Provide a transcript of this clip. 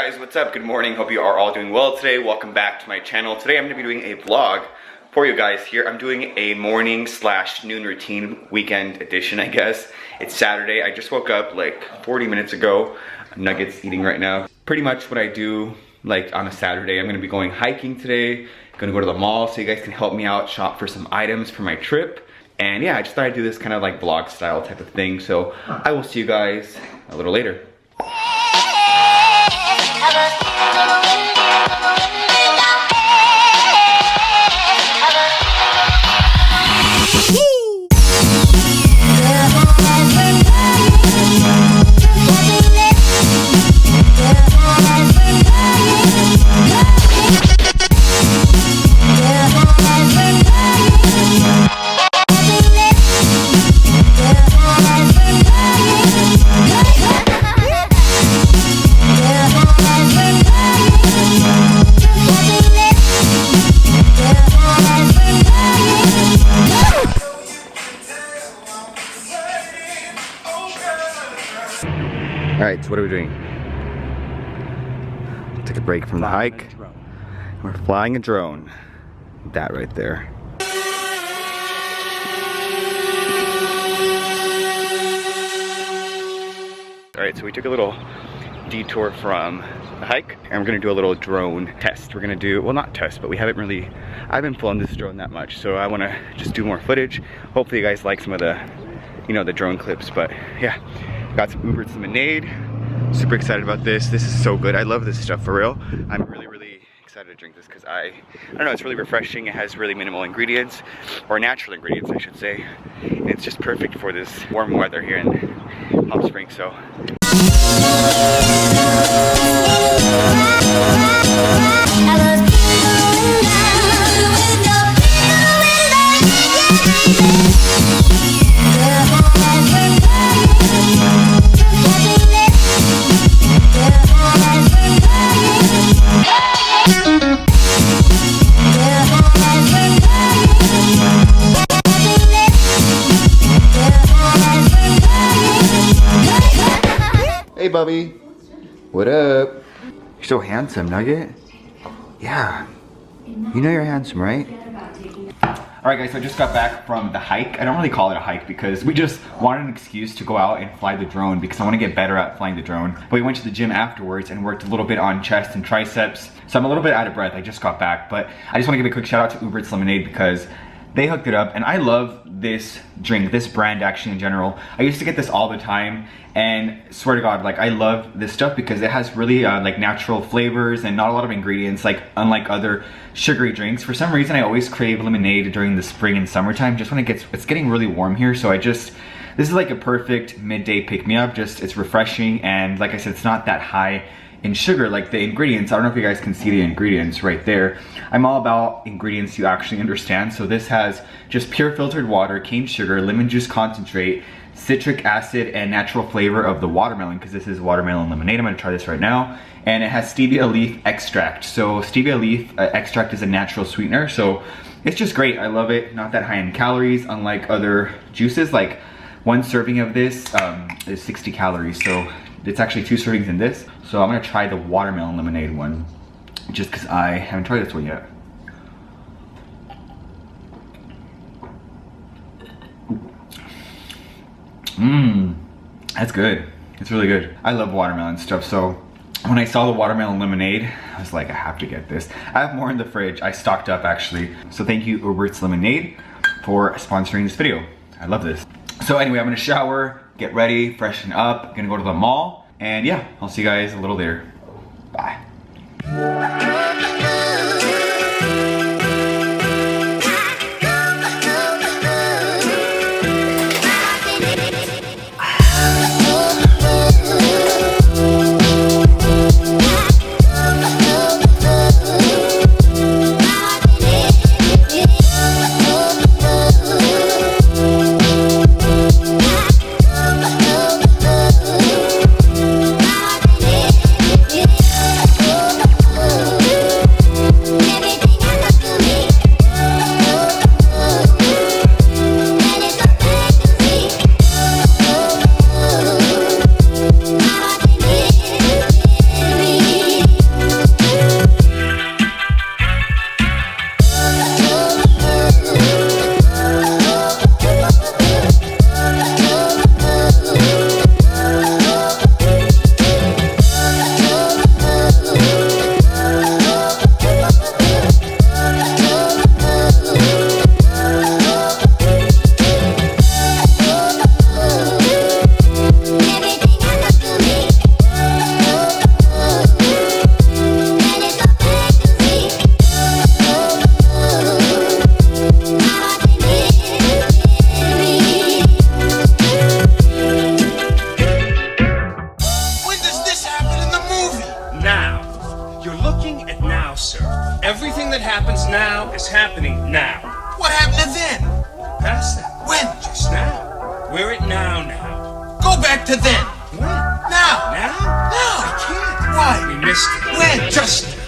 guys, what's up? Good morning. Hope you are all doing well today. Welcome back to my channel. Today I'm going to be doing a vlog for you guys here. I'm doing a morning / noon routine, weekend edition, I guess. It's Saturday. I just woke up like 40 minutes ago. Nuggets eating right now. Pretty much what I do like on a Saturday. I'm going to be going hiking today. Going to go to the mall so you guys can help me out shop for some items for my trip. And yeah, I just thought I'd do this kind of like vlog style type of thing. So I will see you guys a little later. Alright, so what are we doing? Take a break from the hike. We're flying a drone. That right there. Alright, so we took a little detour from the hike and we're gonna do a little drone test. We're gonna do, well, not test, but I haven't flown this drone that much, so I wanna just do more footage. Hopefully you guys like some of the, the drone clips, but yeah. Got some Uber lemonade. Super excited about this. This is so good. I love this stuff for real. I'm really excited to drink this because I don't know, it's really refreshing. It has really minimal ingredients, or natural ingredients I should say. And it's just perfect for this warm weather here in Palm Springs. So hey, Bubby. What up? You're so handsome, Nugget. Yeah. You know you're handsome, right? Alright guys, so I just got back from the hike. I don't really call it a hike because we just wanted an excuse to go out and fly the drone because I want to get better at flying the drone. But we went to the gym afterwards and worked a little bit on chest and triceps. So I'm a little bit out of breath. I just got back. But I just want to give a quick shout out to Uber Lemonade because they hooked it up, and I love this drink, this brand actually in general. I used to get this all the time, and swear to God, like I love this stuff because it has really like natural flavors and not a lot of ingredients, like unlike other sugary drinks. For some reason, I always crave lemonade during the spring and summertime, just when it's getting really warm here. So this is like a perfect midday pick-me-up. Just it's refreshing, and like I said, it's not that high in sugar. Like the ingredients, I don't know if you guys can see the ingredients right there. I'm all about ingredients you actually understand. So this has just pure filtered water, cane sugar, lemon juice concentrate, citric acid, and natural flavor of the watermelon, because this is watermelon lemonade. I'm gonna try this right now. And it has stevia leaf extract. So stevia leaf extract is a natural sweetener, so it's just great. I love it. Not that high in calories, unlike other juices. Like one serving of this is 60 calories, so it's actually 2 servings in this. So I'm gonna try the watermelon lemonade one, just because I haven't tried this one yet. That's good. It's really good. I love watermelon stuff, so when I saw the watermelon lemonade, I was like, I have to get this. I have more in the fridge. I stocked up actually. So thank you, Uber Lemonade, for sponsoring this video. I love this. So anyway, I'm gonna shower, get ready, freshen up, gonna go to the mall, and yeah, I'll see you guys a little later. Bye. sir. Everything that happens now is happening now. What happened to then? Past that. When? Just now. We're at now. Go back to then. When? Now. Now? Now. I can't. Why? We missed it. When? Just